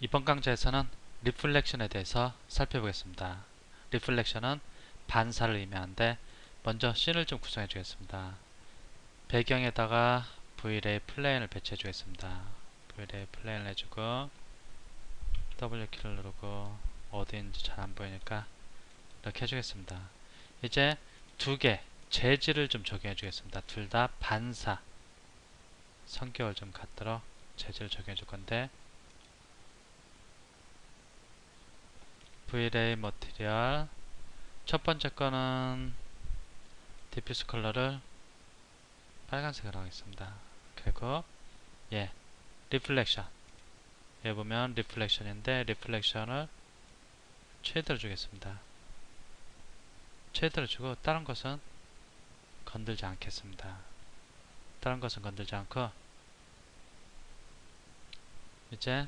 이번 강좌에서는 리플렉션에 대해서 살펴보겠습니다. 리플렉션은 반사를 의미하는데 먼저 씬을 좀 구성해 주겠습니다. 배경에다가 Vray 플레인을 배치해 주겠습니다. Vray 플레인을 해주고 W키를 누르고 어디인지 잘 안보이니까 이렇게 해주겠습니다. 이제 두 개 재질을 좀 적용해 주겠습니다. 둘 다 반사 성격을 좀 갖도록 재질을 적용해 줄 건데 Vray 머티리얼 첫 번째 거는 디퓨스 컬러를 빨간색으로 하겠습니다. 그리고 리플렉션 여기 보면 리플렉션인데 리플렉션을 최대로 주겠습니다. 최대로 주고 다른 것은 건들지 않겠습니다. 다른 것은 건들지 않고 이제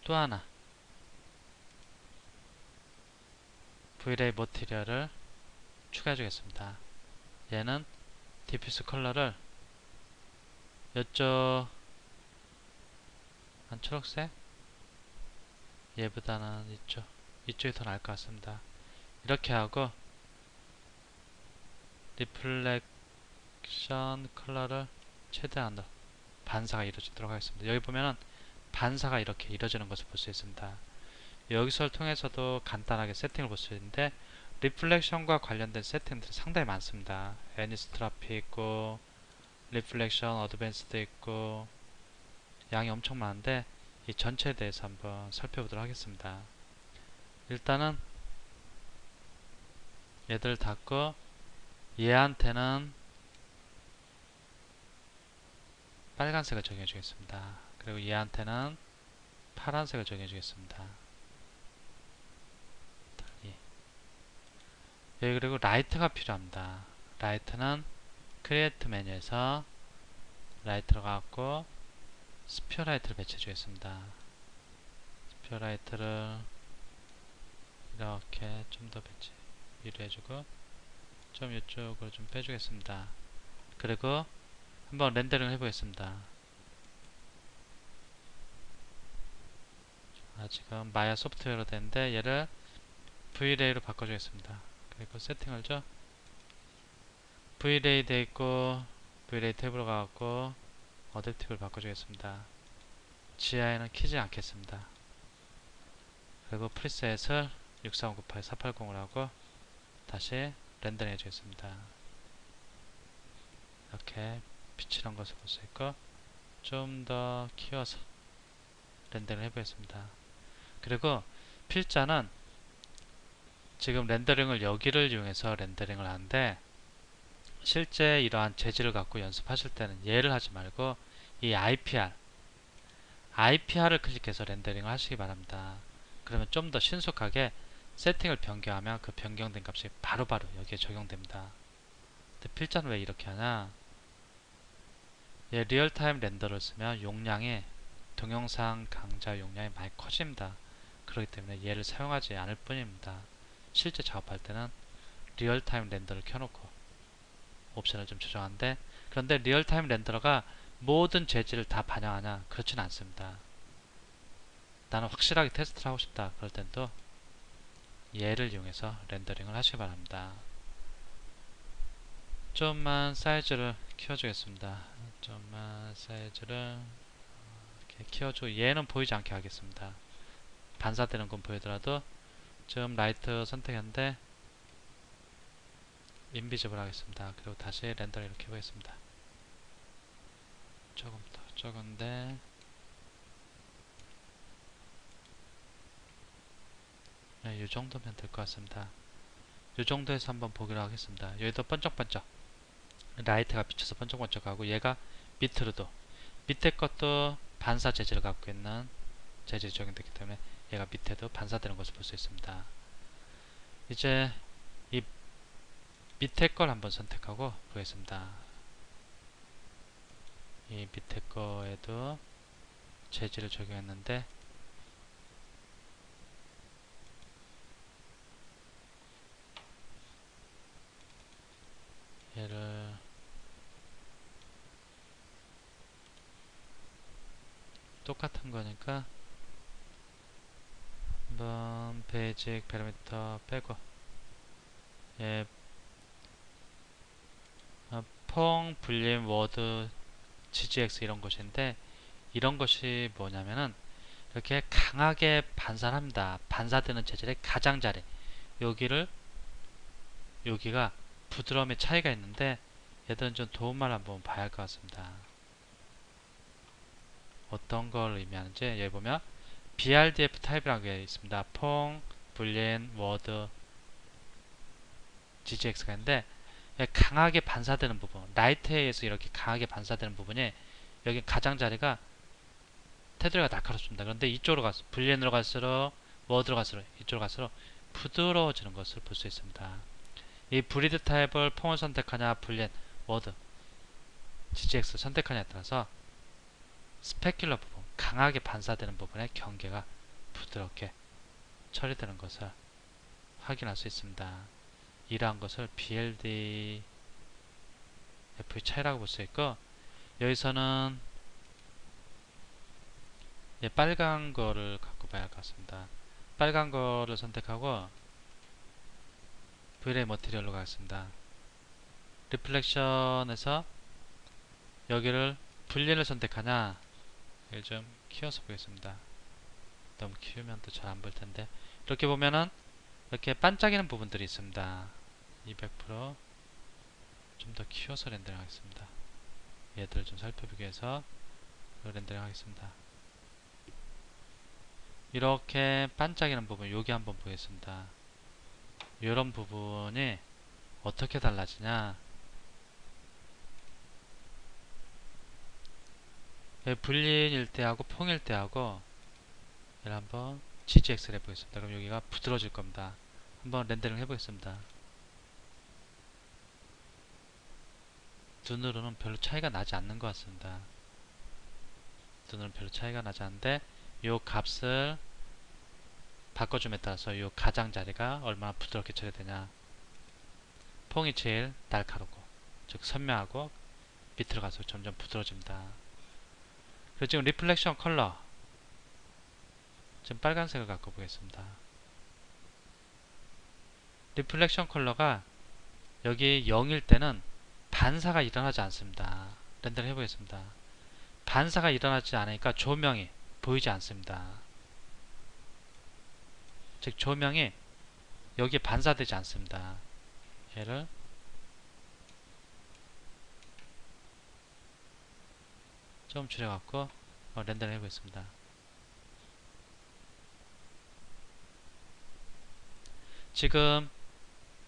또 하나 Vray 머티리얼을 추가해 주겠습니다. 얘는 디퓨스 컬러를 이쪽 한 초록색 얘보다는 이쪽이 더 나을 것 같습니다. 이렇게 하고 리플렉션 컬러를 최대한 더 반사가 이루어지도록 하겠습니다. 여기 보면은 반사가 이렇게 이루어지는 것을 볼 수 있습니다. 여기서를 통해서도 간단하게 세팅을 볼 수 있는데 리플렉션과 관련된 세팅들이 상당히 많습니다. 애니스트라피 있고 리플렉션 어드밴스드 있고 양이 엄청 많은데 이 전체에 대해서 한번 살펴보도록 하겠습니다. 일단은 얘들 닫고 얘한테는 빨간색을 적용해 주겠습니다. 그리고 얘한테는 파란색을 적용해 주겠습니다. 여기 그리고 라이트가 필요합니다. 라이트는 크리에이트 메뉴에서 라이트로 가고 스피어 라이트를 배치해 주겠습니다. 스피어 라이트를 이렇게 좀 더 배치 위로 해주고 좀 이쪽으로 좀 빼주겠습니다. 그리고 한번 렌더링 해보겠습니다. 지금 마야 소프트웨어로 되는데 얘를 Vray로 바꿔주겠습니다. 그리고 세팅을 줘 Vray 돼 있고 Vray 탭으로 가고 어댑티브를 바꿔주겠습니다. GI는 키지 않겠습니다. 그리고 프리셋을 64598-480을 하고 다시 렌더링 해주겠습니다. 이렇게 비치는 것을 볼 수 있고 좀 더 키워서 렌더링 해보겠습니다. 그리고 필자는 지금 렌더링을 여기를 이용해서 렌더링을 하는데 실제 이러한 재질을 갖고 연습하실 때는 얘를 하지 말고 이 IPR을 클릭해서 렌더링을 하시기 바랍니다. 그러면 좀 더 신속하게 세팅을 변경하면 그 변경된 값이 바로바로 여기에 적용됩니다. 근데 필자는 왜 이렇게 하냐? 얘 리얼타임 렌더를 쓰면 용량이 동영상 강좌 용량이 많이 커집니다. 그렇기 때문에 얘를 사용하지 않을 뿐입니다. 실제 작업할 때는 리얼타임 렌더를 켜놓고 옵션을 좀 조정하는데 그런데 리얼타임 렌더러가 모든 재질을 다 반영하냐? 그렇진 않습니다. 나는 확실하게 테스트를 하고 싶다. 그럴 땐 또 얘를 이용해서 렌더링을 하시기 바랍니다. 좀만 사이즈를 키워주겠습니다. 좀만 사이즈를 이렇게 키워주고 얘는 보이지 않게 하겠습니다. 반사되는 건 보이더라도 좀 라이트 선택했는데 인비지블 하겠습니다. 그리고 다시 렌더링 이렇게 해보겠습니다. 조금 더 적은데 이 정도면 될 것 같습니다. 이 정도에서 한번 보기로 하겠습니다. 여기도 번쩍번쩍 라이트가 비쳐서 번쩍번쩍하고 얘가 밑으로도 밑에 것도 반사 재질을 갖고 있는 재질이 적용되기 때문에 얘가 밑에도 반사되는 것을 볼 수 있습니다. 이제 이 밑에 걸 한번 선택하고 보겠습니다. 이 밑에 거에도 재질을 적용했는데 얘를 똑같은 거니까 한번 베이직 패러미터 빼고 예, 퐁, 불림, 워드, GGX 이런 것인데 이런 것이 뭐냐면은 이렇게 강하게 반사합니다. 반사되는 재질의 가장자리 여기가 부드러움의 차이가 있는데 얘들은 좀 도움만 한번 봐야 할 것 같습니다. 어떤 걸 의미하는지 여기 보면 BRDF 타입이라는 게 있습니다. 퐁, 불린, 워드, GGX가 있는데 강하게 반사되는 부분 라이트에 의해서 이렇게 강하게 반사되는 부분이 여기 가장자리가 테두리가 날카롭습니다. 그런데 이쪽으로 갈수록 불린으로 갈수록 워드로 갈수록 이쪽으로 갈수록 부드러워지는 것을 볼 수 있습니다. 이 브리드 타입을 퐁을 선택하냐 불린, 워드, GGX 선택하냐에 따라서 스페큘러 부분 강하게 반사되는 부분의 경계가 부드럽게 처리되는 것을 확인할 수 있습니다. 이러한 것을 BLDF의 차이라고 볼 수 있고 여기서는 빨간 거를 갖고 봐야 할 것 같습니다. 빨간 거를 선택하고 Vray 머티리얼로 가겠습니다. 리플렉션에서 여기를 불린을 선택하냐 이걸 좀 키워서 보겠습니다. 너무 키우면 또 잘 안 볼 텐데 이렇게 보면은 이렇게 반짝이는 부분들이 있습니다. 200% 좀 더 키워서 렌더링 하겠습니다. 얘들을 좀 살펴보기 위해서 렌더링 하겠습니다. 이렇게 반짝이는 부분 여기 한번 보겠습니다. 이런 부분이 어떻게 달라지냐 불린일 때하고 퐁일 때하고 얘를 한번 GGX를 해보겠습니다. 그럼 여기가 부드러워질 겁니다. 한번 렌더링 해보겠습니다. 눈으로는 별로 차이가 나지 않는 것 같습니다. 눈으로는 별로 차이가 나지 않는데 이 값을 바꿔줌에 따라서 이 가장자리가 얼마나 부드럽게 처리되냐 퐁이 제일 날카롭고 즉 선명하고 밑으로 갈수록 점점 부드러워집니다. 그리고 지금 리플렉션 컬러 지금 빨간색을 갖고 보겠습니다. 리플렉션 컬러가 여기 0일 때는 반사가 일어나지 않습니다. 렌더를 해보겠습니다. 반사가 일어나지 않으니까 조명이 보이지 않습니다. 즉 조명이 여기에 반사되지 않습니다. 얘를 좀 줄여갖고 렌더를 해보겠습니다. 지금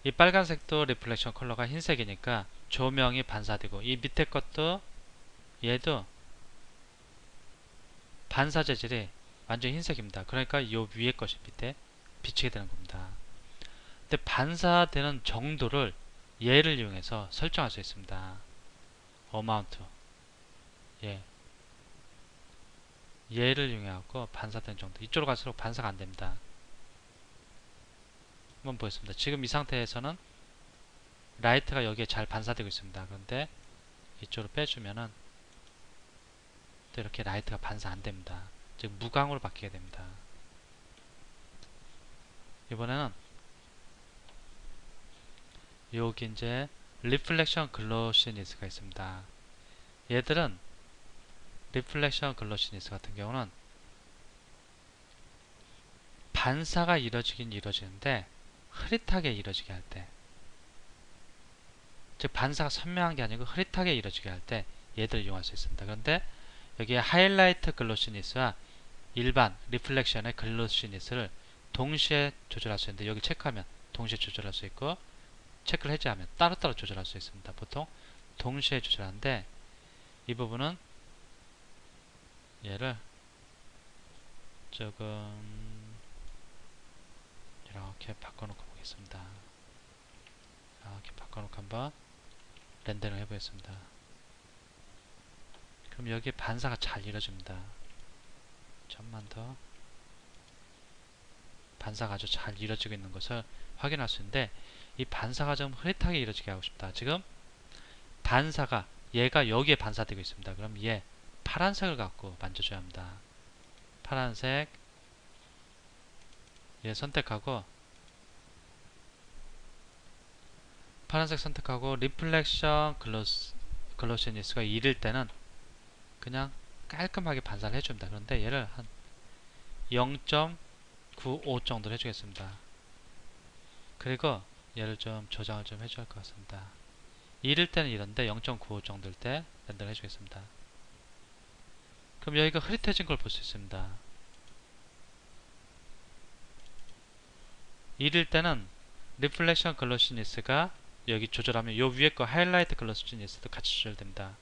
이 빨간색도 리플렉션 컬러가 흰색이니까 조명이 반사되고 이 밑에 것도 얘도 반사 재질이 완전 흰색입니다. 그러니까 이 위에 것이 밑에 비치게 되는 겁니다. 근데 반사되는 정도를 얘를 이용해서 설정할 수 있습니다. 어마운트 얘를 이용해서 반사되는 정도 이쪽으로 갈수록 반사가 안됩니다. 한번 보겠습니다. 지금 이 상태에서는 라이트가 여기에 잘 반사되고 있습니다. 그런데 이쪽으로 빼주면은 또 이렇게 라이트가 반사 안됩니다. 즉 무광으로 바뀌게 됩니다. 이번에는 여기 이제 리플렉션 글로시니스가 있습니다. 얘들은 리플렉션 글로시니스 같은 경우는 반사가 이루어지긴 이루어지는데 흐릿하게 이루어지게 할 때, 즉 반사가 선명한 게 아니고 흐릿하게 이루어지게 할 때 얘들을 이용할 수 있습니다. 그런데 여기에 하이라이트 글로시니스와 일반 리플렉션의 글로시니스를 동시에 조절할 수 있는데 여기 체크하면 동시에 조절할 수 있고 체크를 해제하면 따로따로 조절할 수 있습니다. 보통 동시에 조절하는데 이 부분은 얘를 조금 이렇게 바꿔놓고 보겠습니다. 이렇게 바꿔놓고 한번 렌더링 해보겠습니다. 그럼 여기에 반사가 잘 이루어집니다. 좀만 더 반사가 아주 잘 이루어지고 있는 것을 확인할 수 있는데 이 반사가 좀 흐릿하게 이루어지게 하고 싶다. 지금 반사가 얘가 여기에 반사되고 있습니다. 그럼 얘 파란색을 갖고 만져줘야 합니다. 파란색 얘 선택하고 파란색 선택하고 리플렉션 글로시니스가 1일 때는 그냥 깔끔하게 반사를 해줍니다. 그런데 얘를 한 0.95 정도로 해주겠습니다. 그리고 얘를 좀 조정을 좀 해줘야 할 것 같습니다. 1일 때는 이런데 0.95 정도일 때 렌더를 해주겠습니다. 그럼 여기가 흐릿해진 걸 볼 수 있습니다. 1일 때는 리플렉션 글로시니스가 여기 조절하면 요 위에 거 하이라이트 글로시니스도 같이 조절됩니다.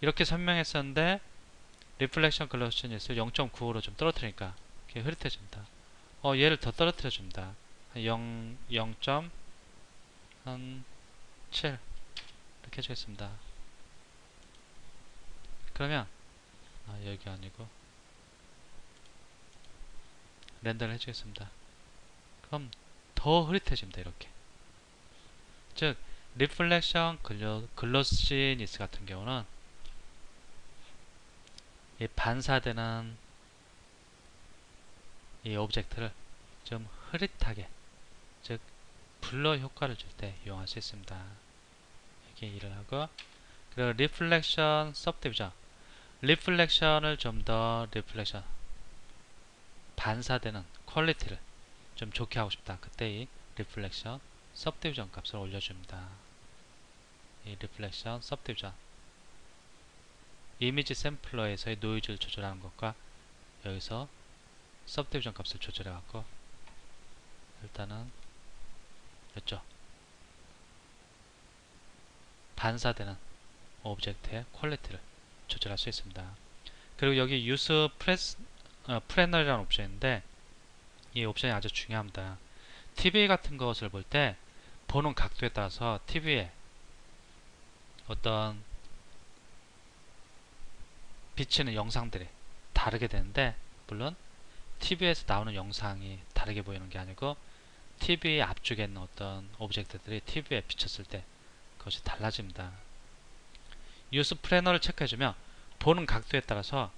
이렇게 설명했었는데 리플렉션 글로시니스를 0.95로 좀 떨어뜨리니까 이렇게 흐릿해집니다. 얘를 더 떨어뜨려 줍니다. 0.7 이렇게 해주겠습니다. 그러면 여기 아니고 렌더를 해주겠습니다. 그럼 더 흐릿해집니다. 이렇게. 즉 리플렉션 글로시니스 같은 경우는 이 반사되는 이 오브젝트를 좀 흐릿하게, 즉 블러 효과를 줄 때 이용할 수 있습니다. 이렇게 일을 하고, 그리고 리플렉션 서브디비전, 리플렉션을 좀 더 리플렉션 반사되는 퀄리티를 좀 좋게 하고 싶다. 그때 이 리플렉션 서브디비전 값을 올려줍니다. 이 리플렉션 서브디비전 이미지 샘플러에서의 노이즈를 조절하는 것과 여기서 서브디비전 값을 조절해 갖고 일단은 됐죠. 반사되는 오브젝트의 퀄리티를 조절할 수 있습니다. 그리고 여기 유스 프레널이라는 옵션인데 이 옵션이 아주 중요합니다. TV 같은 것을 볼 때 보는 각도에 따라서 TV에 어떤 비치는 영상들이 다르게 되는데, 물론 TV에서 나오는 영상이 다르게 보이는 게 아니고 TV 앞쪽에 있는 어떤 오브젝트들이 TV에 비쳤을 때 그것이 달라집니다. 유스 플래너를 체크해주면 보는 각도에 따라서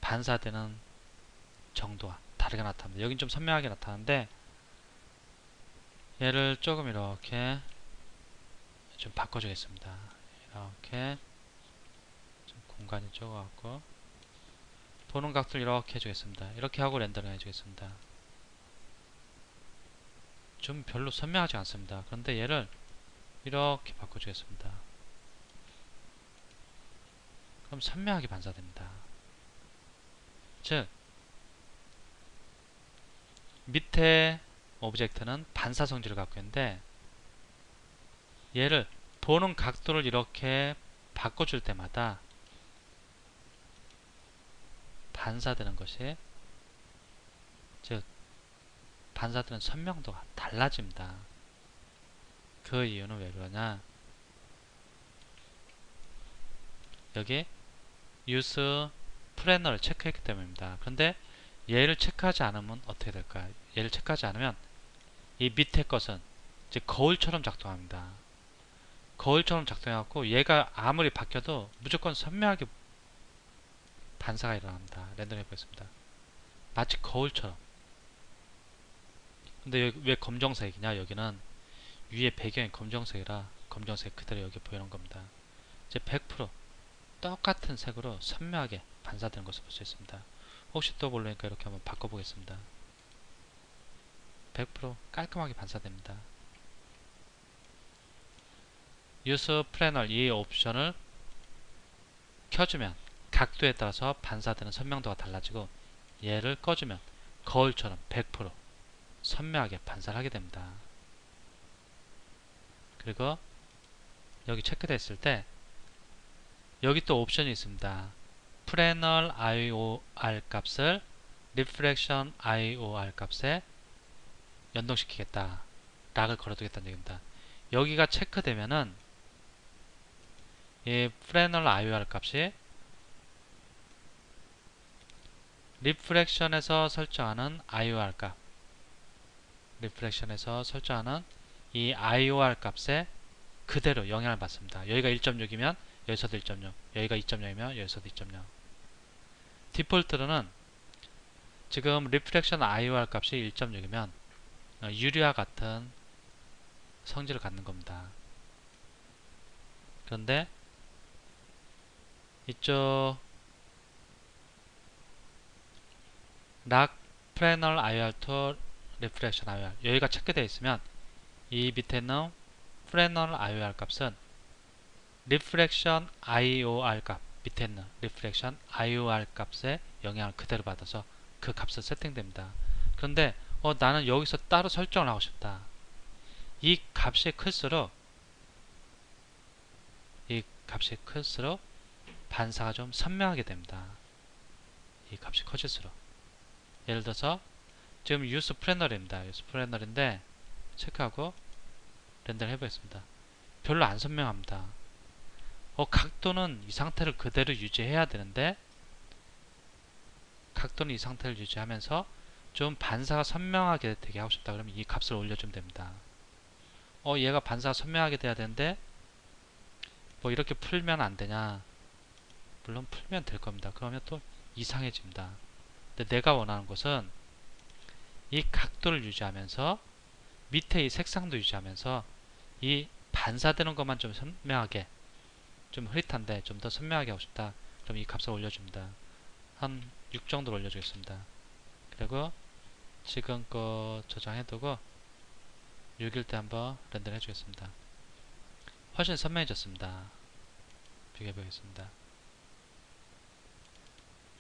반사되는 정도가 다르게 나타납니다. 여긴 좀 선명하게 나타나는데 얘를 조금 이렇게 좀 바꿔주겠습니다. 이렇게 좀 공간이 적어갖고 보는 각도를 이렇게 해주겠습니다. 이렇게 하고 렌더링 해주겠습니다. 좀 별로 선명하지 않습니다. 그런데 얘를 이렇게 바꿔주겠습니다. 그럼 선명하게 반사됩니다. 즉 밑에 오브젝트는 반사 성질을 갖고 있는데 얘를 보는 각도를 이렇게 바꿔줄 때마다 반사되는 것이, 즉 반사되는 선명도가 달라집니다. 그 이유는 왜 그러냐, 여기 유스 플래너를 체크했기 때문입니다. 그런데 얘를 체크하지 않으면 어떻게 될까요? 얘를 체크하지 않으면 이 밑에 것은 이제 거울처럼 작동합니다. 거울처럼 작동해갖고 얘가 아무리 바뀌어도 무조건 선명하게 반사가 일어납니다. 렌더링 해보겠습니다. 마치 거울처럼. 근데 여기 왜 검정색이냐? 여기는 위에 배경이 검정색이라 검정색 그대로 여기 보이는 겁니다. 이제 100% 똑같은 색으로 선명하게 반사되는 것을 볼 수 있습니다. 혹시 또 모르니까 이렇게 한번 바꿔보겠습니다. 100% 깔끔하게 반사됩니다. 유스 플래널 이 옵션을 켜주면 각도에 따라서 반사되는 선명도가 달라지고, 얘를 꺼주면 거울처럼 100% 선명하게 반사를 하게 됩니다. 그리고 여기 체크됐을 때 여기 또 옵션이 있습니다. 플래널 IOR 값을 리프렉션 IOR 값에 연동시키겠다, 락을 걸어두겠다는 얘기입니다. 여기가 체크되면은 이 플래널 IOR 값이 리프렉션에서 설정하는 IOR 값, 리프렉션에서 설정하는 이 IOR 값에 그대로 영향을 받습니다. 여기가 1.6이면 여기서도 1.6, 여기가 2.0이면 여기서도 2.0. 디폴트로는 지금 리프렉션 IOR 값이 1.6이면 유리와 같은 성질을 갖는 겁니다. 그런데 이쪽 락 프레널 IOR to 리프렉션 IOR 여기가 체크되어 있으면 이 밑에 있는 프레널 IOR 값은 리프렉션 IOR 값 밑에 있는 리프렉션 IOR 값에 영향을 그대로 받아서 그 값을 세팅됩니다. 그런데 나는 여기서 따로 설정을 하고 싶다. 이 값이 클수록 반사가 좀 선명하게 됩니다. 이 값이 커질수록. 예를 들어서 지금 유스 프레널입니다. 유스 프레널인데 체크하고 렌더를 해보겠습니다. 별로 안 선명합니다. 각도는 이 상태를 그대로 유지해야 되는데 각도는 이 상태를 유지하면서 좀 반사가 선명하게 되게 하고 싶다. 그러면 이 값을 올려주면 됩니다. 얘가 반사가 선명하게 돼야 되는데 뭐 이렇게 풀면 안 되냐? 물론 풀면 될 겁니다. 그러면 또 이상해집니다. 근데 내가 원하는 것은 이 각도를 유지하면서 밑에 이 색상도 유지하면서 이 반사되는 것만 좀 선명하게, 좀 흐릿한데 좀 더 선명하게 하고 싶다. 그럼 이 값을 올려줍니다. 한 6 정도로 올려주겠습니다. 그리고 지금 거 저장해두고 6일 때 한번 렌더를 해주겠습니다. 훨씬 선명해졌습니다. 비교해보겠습니다.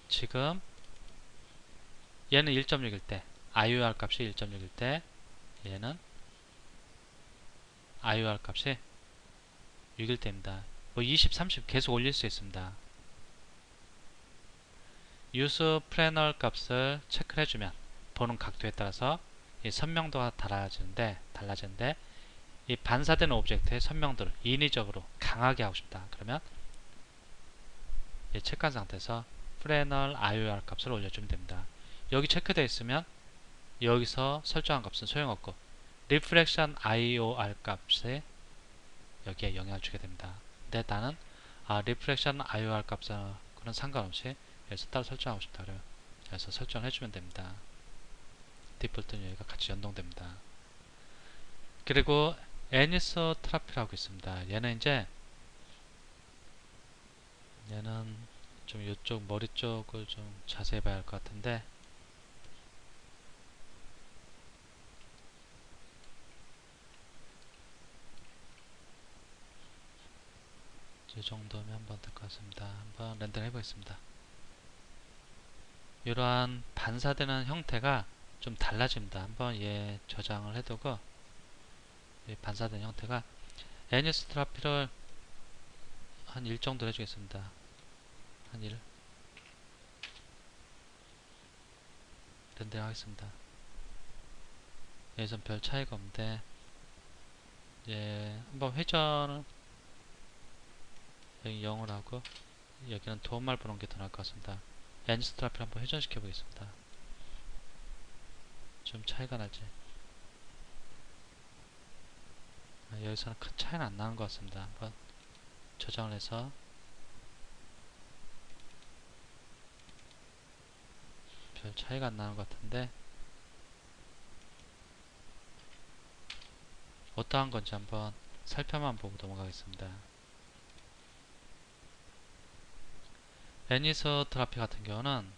지금 얘는 1.6일 때 IOR 값이 1.6일 때 얘는 IOR 값이 6일 때입니다. 뭐 20, 30 계속 올릴 수 있습니다. 유스 플래널 값을 체크를 해주면 보는 각도에 따라서 이 선명도가 달라지는데 이 반사되는 오브젝트의 선명도를 인위적으로 강하게 하고 싶다. 그러면 체크한 상태에서 플래널 IOR 값을 올려주면 됩니다. 여기 체크되어 있으면 여기서 설정한 값은 소용없고 리프렉션 IOR 값에 여기에 영향을 주게 됩니다. 근데 나는 리프렉션 IOR 값하고는 상관없이 여기서 따로 설정하고 싶다. 그래요. 그래서 설정을 해주면 됩니다. 디폴트는 여기가 같이 연동됩니다. 그리고 애니소트라피라고 있습니다. 얘는 좀 이쪽 머리 쪽을 좀 자세히 봐야 할 것 같은데 이 정도면 한번 될 것 같습니다. 한번 렌더를 해보겠습니다. 이러한 반사되는 형태가 좀 달라집니다. 한번 얘 저장을 해두고 반사된 형태가 애니소트라피를 한 1 정도 해주겠습니다. 한 1 렌더 하겠습니다. 여기선 별 차이가 없는데 한번 회전을 여기 0을 하고 여기는 도움말 보는 게 더 나을 것 같습니다. 애니소트라피를 한번 회전시켜 보겠습니다. 좀 차이가 나지. 여기서는 큰 차이는 안 나는 것 같습니다. 한번 저장을 해서 별 차이가 안 나는 것 같은데 어떠한 건지 한번 살펴만 보고 넘어가겠습니다. 애니소트라피 같은 경우는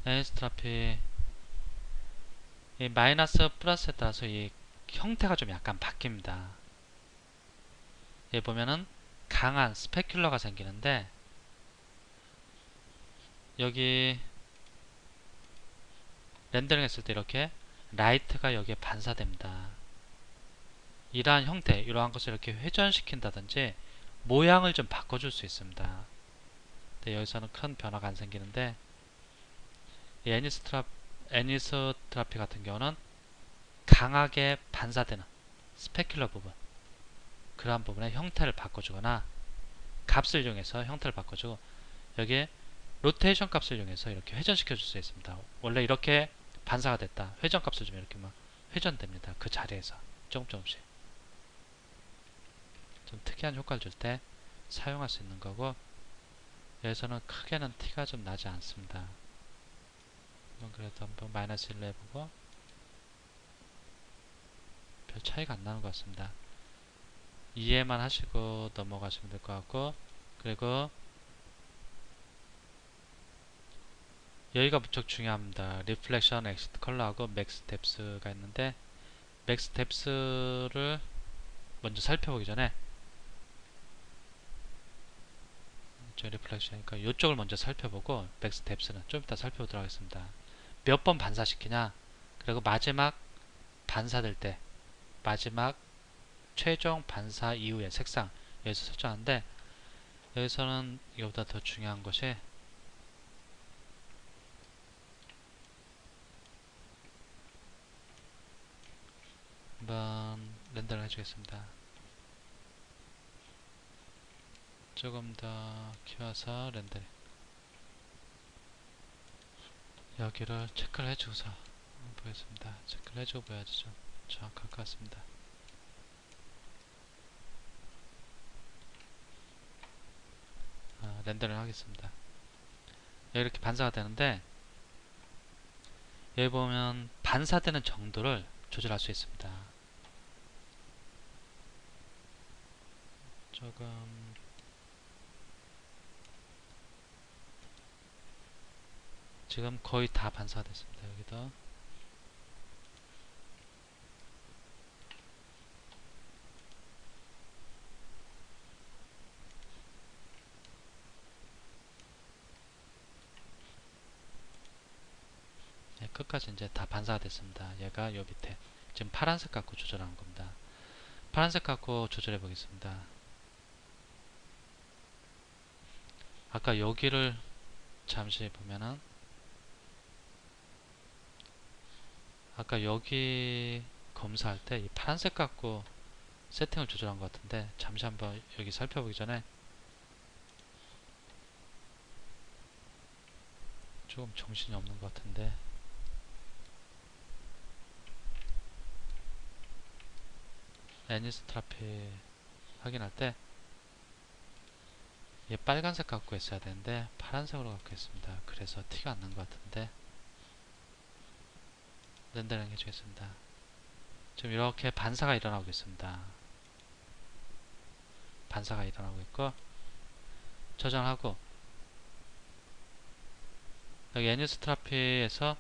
애니소트라피 이 마이너스 플러스에 따라서 이 형태가 좀 약간 바뀝니다. 여기 보면은 강한 스페큘러가 생기는데 여기 렌더링 했을 때 이렇게 라이트가 여기에 반사됩니다. 이러한 형태, 이러한 것을 이렇게 회전시킨다든지 모양을 좀 바꿔줄 수 있습니다. 근데 여기서는 큰 변화가 안 생기는데 이 애니소트라피 같은 경우는 강하게 반사되는 스페큘러 부분, 그러한 부분의 형태를 바꿔주거나 값을 이용해서 형태를 바꿔주고 여기에 로테이션 값을 이용해서 이렇게 회전시켜 줄 수 있습니다. 원래 이렇게 반사가 됐다. 회전 값을 주면 이렇게 막 회전됩니다. 그 자리에서 조금씩 좀 특이한 효과를 줄 때 사용할 수 있는 거고, 여기서는 크게는 티가 좀 나지 않습니다. 그래도 한번 마이너스 1로 해보고 별 차이가 안 나는 것 같습니다. 이해만 하시고 넘어가시면 될 것 같고, 그리고 여기가 무척 중요합니다. 리플렉션, 엑시트 컬러하고 맥스 뎁스가 있는데, 맥스 뎁스를 먼저 살펴보기 전에 저 리플렉션이니까 이쪽을 먼저 살펴보고 맥스 뎁스는 좀 이따 살펴보도록 하겠습니다. 몇 번 반사시키냐, 그리고 마지막 반사될 때 마지막 최종 반사 이후의 색상, 여기서 설정하는데, 여기서는 이거보다 더 중요한 것이 한번 렌더를 해주겠습니다. 조금 더 키워서 렌더링, 여기를 체크를 해주고서 보겠습니다. 체크를 해주고 보야지 좀 정확할 것 같습니다. 렌더링 하겠습니다. 여기 이렇게 반사가 되는데, 여기 보면 반사되는 정도를 조절할 수 있습니다. 조금 지금 거의 다 반사가 됐습니다. 여기도 네, 끝까지 이제 다 반사가 됐습니다. 얘가 요 밑에 지금 파란색 갖고 조절하는 겁니다. 파란색 갖고 조절해 보겠습니다. 아까 여기를 잠시 보면은, 아까 여기 검사할 때 이 파란색 갖고 세팅을 조절한 것 같은데, 잠시 한번 여기 살펴보기 전에 조금 정신이 없는 것 같은데, 애니스트라피 확인할 때 얘 빨간색 갖고 했어야 되는데 파란색으로 갖고 했습니다. 그래서 티가 안 난 것 같은데, 렌더링 해주겠습니다. 지금 이렇게 반사가 일어나고 있습니다. 반사가 일어나고 있고, 저장하고 여기 애니스트라피에서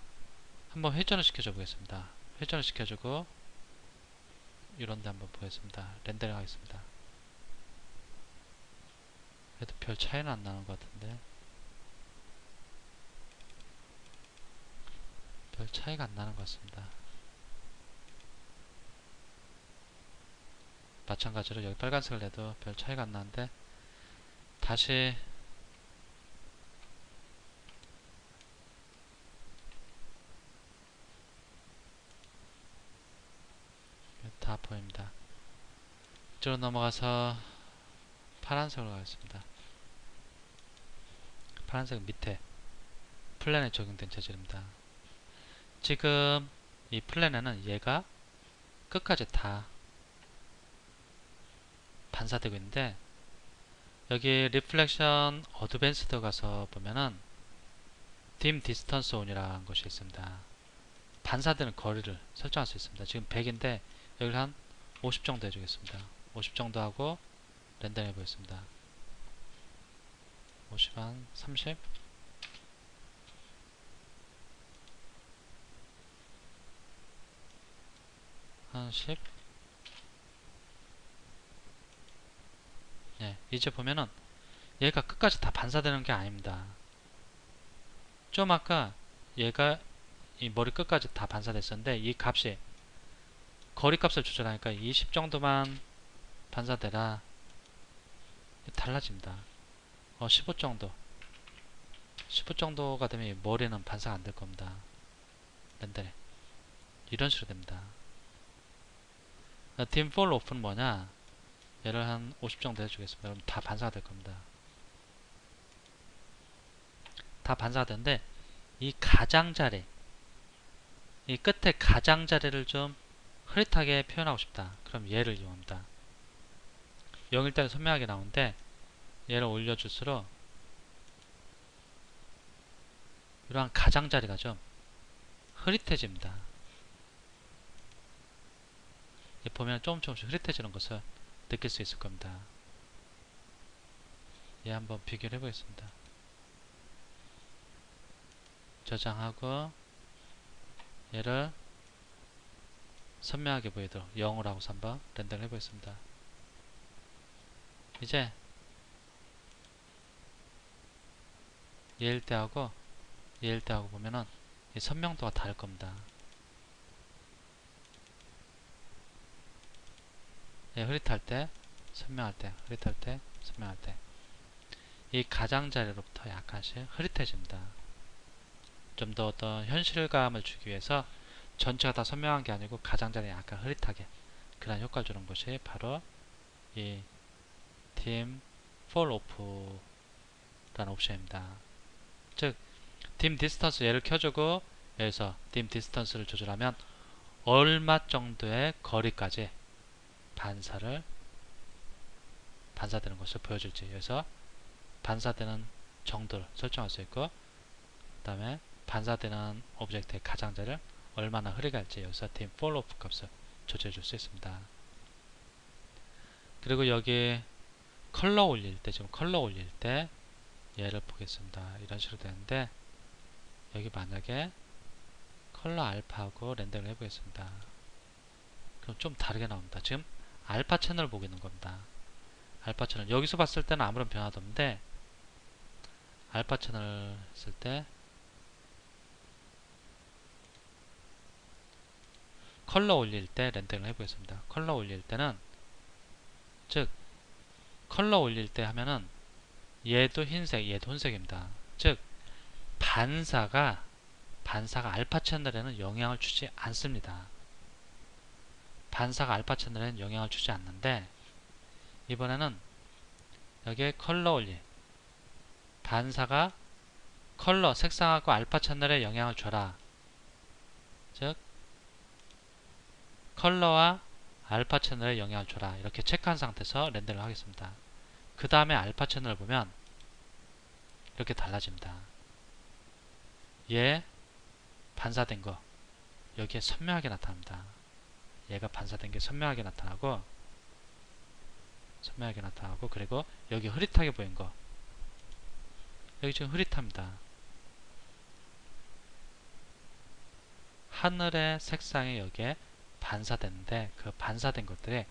한번 회전을 시켜줘 보겠습니다. 회전을 시켜주고 이런데 한번 보겠습니다. 렌더링 하겠습니다. 그래도 별 차이는 안 나는 것 같은데, 별 차이가 안 나는 것 같습니다. 마찬가지로 여기 빨간색을 내도 별 차이가 안 나는데, 다시 다 보입니다. 이쪽으로 넘어가서 파란색으로 가겠습니다. 파란색은 밑에 플랜에 적용된 재질입니다. 지금 이 플랜에는 얘가 끝까지 다 반사되고 있는데, 여기 리플렉션 어드밴스드 가서 보면은 dim distance on이라는 것이 있습니다. 반사되는 거리를 설정할 수 있습니다. 지금 100인데 여기를 한 50 정도 해주겠습니다. 50 정도 하고 렌더링 해보겠습니다. 50 한 30, 한 10. 네, 이제 보면은 얘가 끝까지 다 반사되는 게 아닙니다. 좀 아까 얘가 이 머리 끝까지 다 반사됐었는데, 이 값이 거리 값을 조절하니까 20 정도만 반사되라 달라집니다. 15 정도, 15 정도가 되면 이 머리는 반사가 안 될 겁니다. 렌더링 이런 식으로 됩니다. dim fall off는 뭐냐, 얘를 한 50 정도 해주겠습니다. 그럼 다 반사가 될 겁니다. 다 반사가 되는데, 이 가장자리, 이 끝에 가장자리를 좀 흐릿하게 표현하고 싶다. 그럼 얘를 이용합니다. 0일 때는 선명하게 나오는데, 얘를 올려줄수록 이러한 가장자리가 좀 흐릿해집니다. 보면 조금씩 흐릿해지는 것을 느낄 수 있을 겁니다. 얘 한번 비교를 해보겠습니다. 저장하고 얘를 선명하게 보이도록 0으로 하고서 한번 렌더를 해보겠습니다. 이제 얘일 때하고 얘일 때하고 보면은 이 선명도가 다를 겁니다. 얘 흐릿할 때, 선명할 때, 흐릿할 때, 선명할 때. 이 가장자리로부터 약간씩 흐릿해집니다. 좀 더 어떤 현실감을 주기 위해서 전체가 다 선명한 게 아니고 가장자리에 약간 흐릿하게 그런 효과를 주는 것이 바로 이 dim fall off 라는 옵션입니다. 즉 dim distance 얘를 켜주고 여기서 dim distance를 조절하면 얼마 정도의 거리까지 반사되는 것을 보여줄지, 여기서 반사되는 정도를 설정할 수 있고, 그 다음에 반사되는 오브젝트의 가장자리를 얼마나 흐리게 할지 여기서 dim fall off 값을 조절해 줄 수 있습니다. 그리고 여기 컬러 올릴 때, 지금 컬러 올릴 때 얘를 보겠습니다. 이런 식으로 되는데, 여기 만약에 컬러 알파하고 렌더링을 해보겠습니다. 그럼 좀 다르게 나옵니다. 지금 알파 채널을 보고 있는 겁니다. 알파 채널, 여기서 봤을 때는 아무런 변화도 없는데 알파 채널을 했을 때 컬러 올릴 때 렌더링을 해보겠습니다. 컬러 올릴 때는, 즉 컬러 올릴 때 하면은 얘도 흰색, 얘도 혼색입니다. 즉 반사가 알파 채널에는 영향을 주지 않습니다. 반사가 알파 채널에는 영향을 주지 않는데, 이번에는 여기에 컬러 올릴, 반사가 컬러, 색상하고 알파 채널에 영향을 줘라. 즉 컬러와 알파 채널에 영향을 줘라. 이렇게 체크한 상태에서 렌더를 하겠습니다. 그 다음에 알파 채널을 보면 이렇게 달라집니다. 얘 반사된 거 여기에 선명하게 나타납니다. 얘가 반사된 게 선명하게 나타나고, 그리고 여기 흐릿하게 보인 거, 여기 지금 흐릿합니다. 하늘의 색상이 여기에 반사되는데, 그 반사된 것들이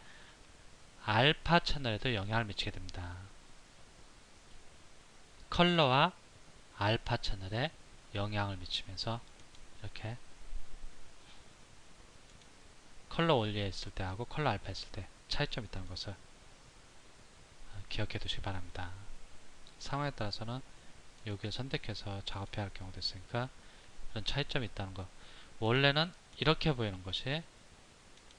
알파 채널에도 영향을 미치게 됩니다. 컬러와 알파 채널에 영향을 미치면서 이렇게 컬러 올리에 있을 때하고 컬러 알파 있을 때 차이점이 있다는 것을 기억해 두시기 바랍니다. 상황에 따라서는 여기를 선택해서 작업해야 할 경우도 있으니까 그런 차이점이 있다는 것. 원래는 이렇게 보이는 것이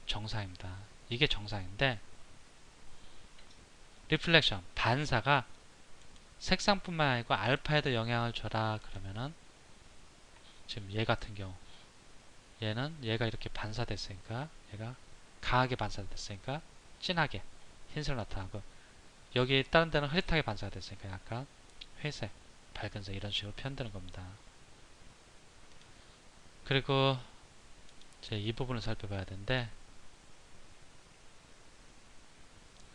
정상입니다. 이게 정상인데, 리플렉션, 반사가 색상뿐만 아니고 알파에도 영향을 줘라 그러면은, 지금 얘 같은 경우 얘는 얘가 이렇게 반사됐으니까, 얘가 강하게 반사됐으니까 진하게 흰색으로 나타나고, 여기 다른 데는 흐릿하게 반사가 됐으니까 약간 회색, 밝은색 이런 식으로 표현되는 겁니다. 그리고 이제 이 부분을 살펴봐야 되는데,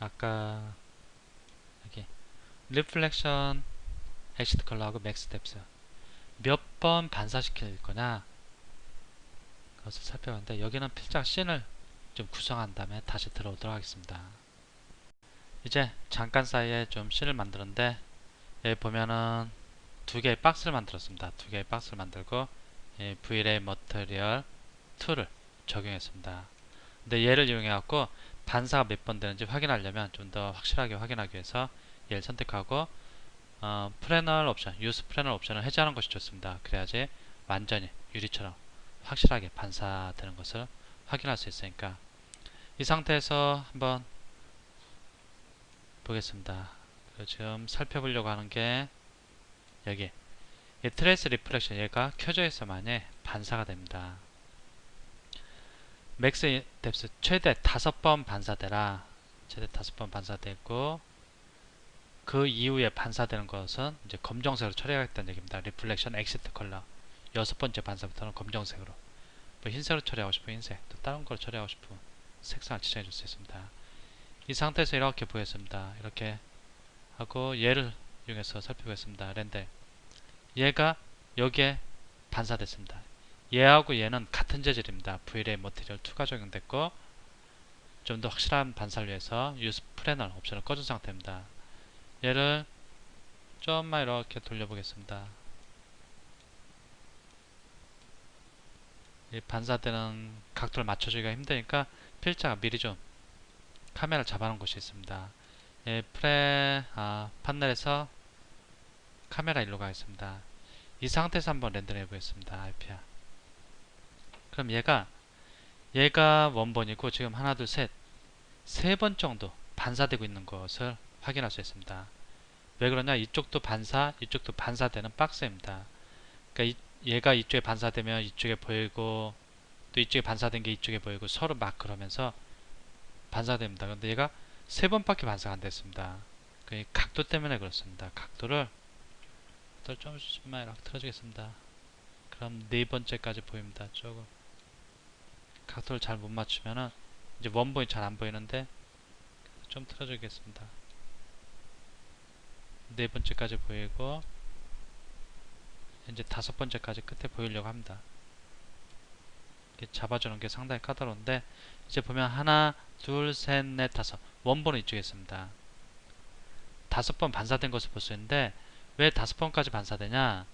아까 여기 리플렉션, 엑시트 컬러하고 맥스 뎁스 몇 번 반사시킬 거냐 그것을 살펴봤는데, 여기는 필짝 씬을 좀 구성한 다음에 다시 들어오도록 하겠습니다. 이제 잠깐 사이에 좀 씬을 만드는데, 여기 보면은 두 개의 박스를 만들었습니다. 두 개의 박스를 만들고 V-Ray 머티리얼 2를 적용했습니다. 근데 얘를 이용해 갖고 반사가 몇 번 되는지 확인하려면, 좀 더 확실하게 확인하기 위해서 얘를 선택하고 프레널 옵션, 유스 프레널 옵션을 해제하는 것이 좋습니다. 그래야지 완전히 유리처럼 확실하게 반사되는 것을 확인할 수 있으니까. 이 상태에서 한번 보겠습니다. 지금 살펴보려고 하는 게 여기 이 트레이스 리플렉션, 얘가 켜져 있어만이 반사가 됩니다. 맥스 뎁스 최대 5번 반사되라. 최대 5번 반사되고, 그 이후에 반사되는 것은 이제 검정색으로 처리하겠다는 얘기입니다. 리플렉션 엑시트 컬러. 여섯 번째 반사부터는 검정색으로. 뭐 흰색으로 처리하고 싶으면 흰색, 또 다른 걸 처리하고 싶으면 색상을 지정해 줄 수 있습니다. 이 상태에서 이렇게 보였습니다. 이렇게 하고 얘를 이용해서 살펴보겠습니다. 렌더. 얘가 여기에 반사됐습니다. 얘하고 얘는 같은 재질입니다. VLA 머티리얼 2가 적용됐고, 좀 더 확실한 반사를 위해서 유스 프레널 옵션을 꺼준 상태입니다. 얘를 좀만 이렇게 돌려보겠습니다. 이 반사되는 각도를 맞춰주기가 힘드니까 필자가 미리 좀 카메라를 잡아놓은 곳이 있습니다. 예, 판넬에서 카메라 일로 가겠습니다. 이 상태에서 한번 렌더링 해보겠습니다. IPR. 그럼 얘가 원본이고 지금 하나, 둘, 셋, 세 번 정도 반사되고 있는 것을 확인할 수 있습니다. 왜 그러냐? 이쪽도 반사, 이쪽도 반사되는 박스입니다. 그러니까 얘가 이쪽에 반사되면 이쪽에 보이고, 또 이쪽에 반사된 게 이쪽에 보이고, 서로 막 그러면서 반사됩니다. 근데 얘가 세 번밖에 반사가 안 됐습니다. 그 각도 때문에 그렇습니다. 각도를 좀만 이렇게 틀어주겠습니다. 그럼 네 번째까지 보입니다. 조금 각도를 잘 못 맞추면은 이제 원본이 잘 안 보이는데 좀 틀어주겠습니다. 네 번째까지 보이고, 이제 다섯 번째까지 끝에 보이려고 합니다. 이렇게 잡아주는 게 상당히 까다로운데, 이제 보면 하나, 둘, 셋, 넷, 다섯. 원본은 이쪽에 있습니다. 다섯 번 반사된 것을 볼 수 있는데, 왜 다섯 번까지 반사되냐?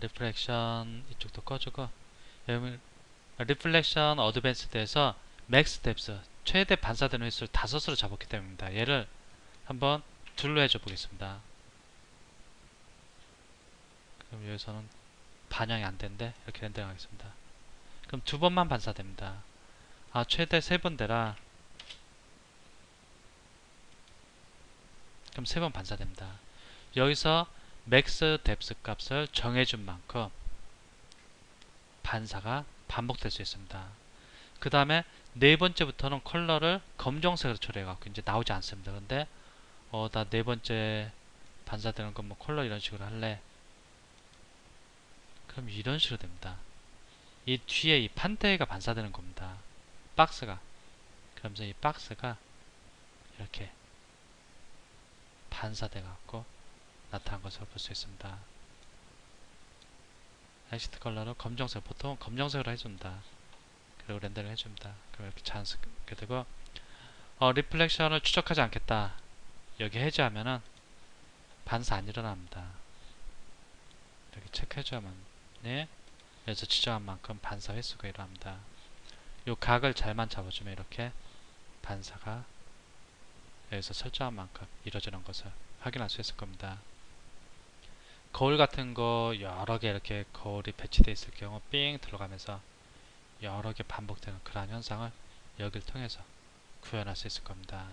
리플렉션 이쪽도 꺼주고, 리플렉션 어드밴스드에서 맥스 뎁스 최대 반사되는 횟수를 5으로 잡았기 때문입니다. 얘를 한번 둘로 해줘 보겠습니다. 그럼 여기서는 반영이 안 된대. 이렇게 렌더링 하겠습니다. 그럼 두 번만 반사됩니다. 최대 세 번대라. 그럼 세 번 반사됩니다. 여기서 맥스 뎁스 값을 정해준 만큼 반사가 반복될 수 있습니다. 그 다음에 네 번째부터는 컬러를 검정색으로 처리해갖고 이제 나오지 않습니다. 근데 나 네 번째 반사되는 건 뭐 컬러 이런 식으로 할래. 그럼 이런 식으로 됩니다. 이 뒤에 이 판때기가 반사되는 겁니다. 박스가. 그러면서 이 박스가 이렇게 반사돼갖고 나타난 것을 볼 수 있습니다. 엑시트 컬러를 검정색, 보통 검정색으로 해준다. 그리고 렌더링 해줍니다. 그럼 이렇게 자연스럽게 되고, 리플렉션을 추적하지 않겠다. 여기 해제하면은 반사 안 일어납니다. 이렇게 체크해줘야만, 네. 여기서 지정한 만큼 반사 횟수가 일어납니다. 요 각을 잘만 잡아주면 이렇게 반사가 여기서 설정한 만큼 이루어지는 것을 확인할 수 있을 겁니다. 거울 같은 거 여러 개 이렇게 거울이 배치되어 있을 경우 삥 들어가면서 여러 개 반복되는 그러한 현상을 여기를 통해서 구현할 수 있을 겁니다.